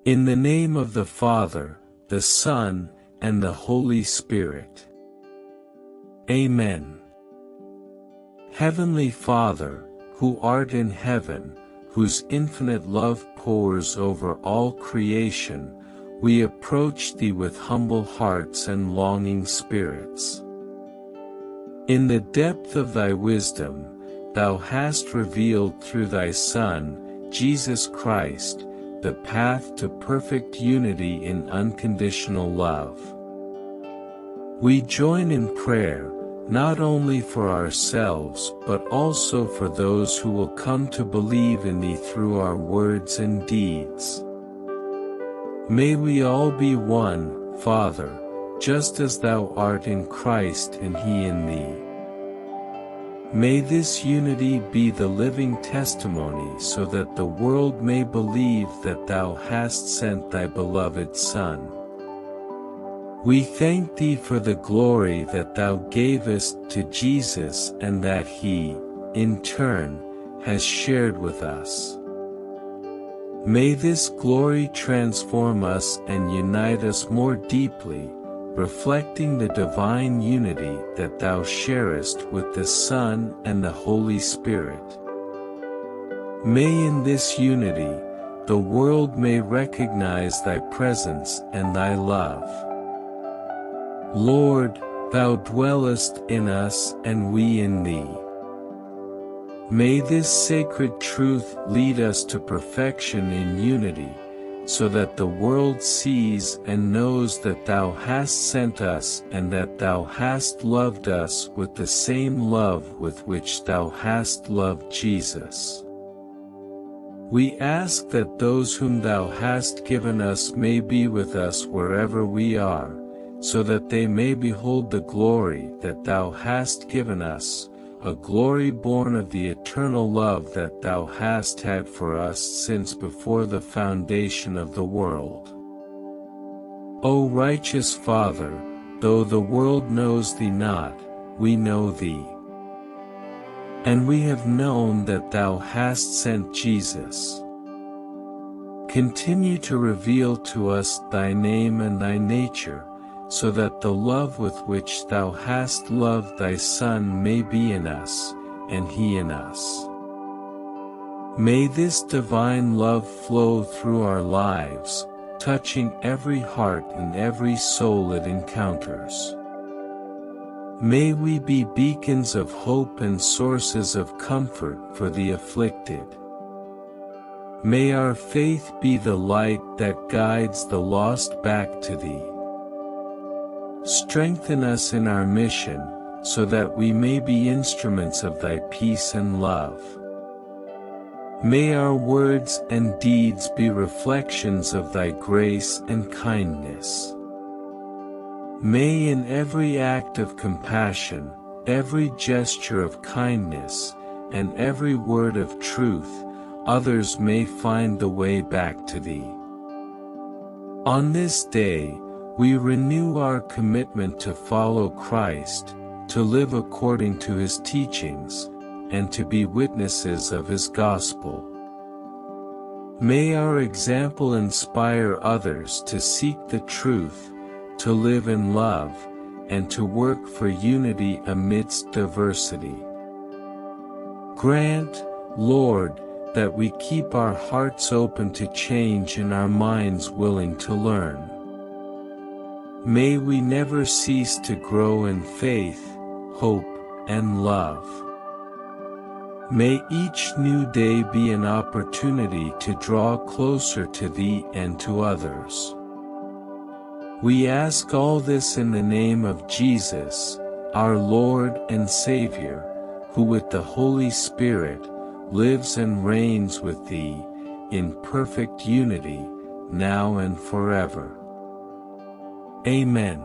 In the name of the Father, the Son, and the Holy Spirit. Amen. Heavenly Father, who art in heaven, whose infinite love pours over all creation, we approach Thee with humble hearts and longing spirits. In the depth of Thy wisdom, Thou hast revealed through Thy Son, Jesus Christ, the path to perfect unity in unconditional love. We join in prayer, not only for ourselves but also for those who will come to believe in Thee through our words and deeds. May we all be one, Father, just as Thou art in Christ and He in Thee. May this unity be the living testimony so that the world may believe that Thou hast sent Thy beloved Son. We thank Thee for the glory that Thou gavest to Jesus and that He, in turn, has shared with us. May this glory transform us and unite us more deeply, reflecting the divine unity that Thou sharest with the Son and the Holy Spirit. May in this unity, the world may recognize Thy presence and Thy love. Lord, Thou dwellest in us and we in Thee. May this sacred truth lead us to perfection in unity, so that the world sees and knows that Thou hast sent us and that Thou hast loved us with the same love with which Thou hast loved Jesus. We ask that those whom Thou hast given us may be with us wherever we are, so that they may behold the glory that Thou hast given us, a glory born of the eternal love that Thou hast had for us since before the foundation of the world. O righteous Father, though the world knows Thee not, we know Thee. And we have known that Thou hast sent Jesus. Continue to reveal to us Thy name and Thy nature, so that the love with which Thou hast loved Thy Son may be in us, and He in us. May this divine love flow through our lives, touching every heart and every soul it encounters. May we be beacons of hope and sources of comfort for the afflicted. May our faith be the light that guides the lost back to Thee. Strengthen us in our mission, so that we may be instruments of Thy peace and love. May our words and deeds be reflections of Thy grace and kindness. May in every act of compassion, every gesture of kindness, and every word of truth, others may find the way back to Thee. On this day, we renew our commitment to follow Christ, to live according to His teachings, and to be witnesses of His gospel. May our example inspire others to seek the truth, to live in love, and to work for unity amidst diversity. Grant, Lord, that we keep our hearts open to change and our minds willing to learn. May we never cease to grow in faith, hope, and love. May each new day be an opportunity to draw closer to Thee and to others. We ask all this in the name of Jesus, our Lord and Savior, who with the Holy Spirit, lives and reigns with Thee, in perfect unity, now and forever. Amen.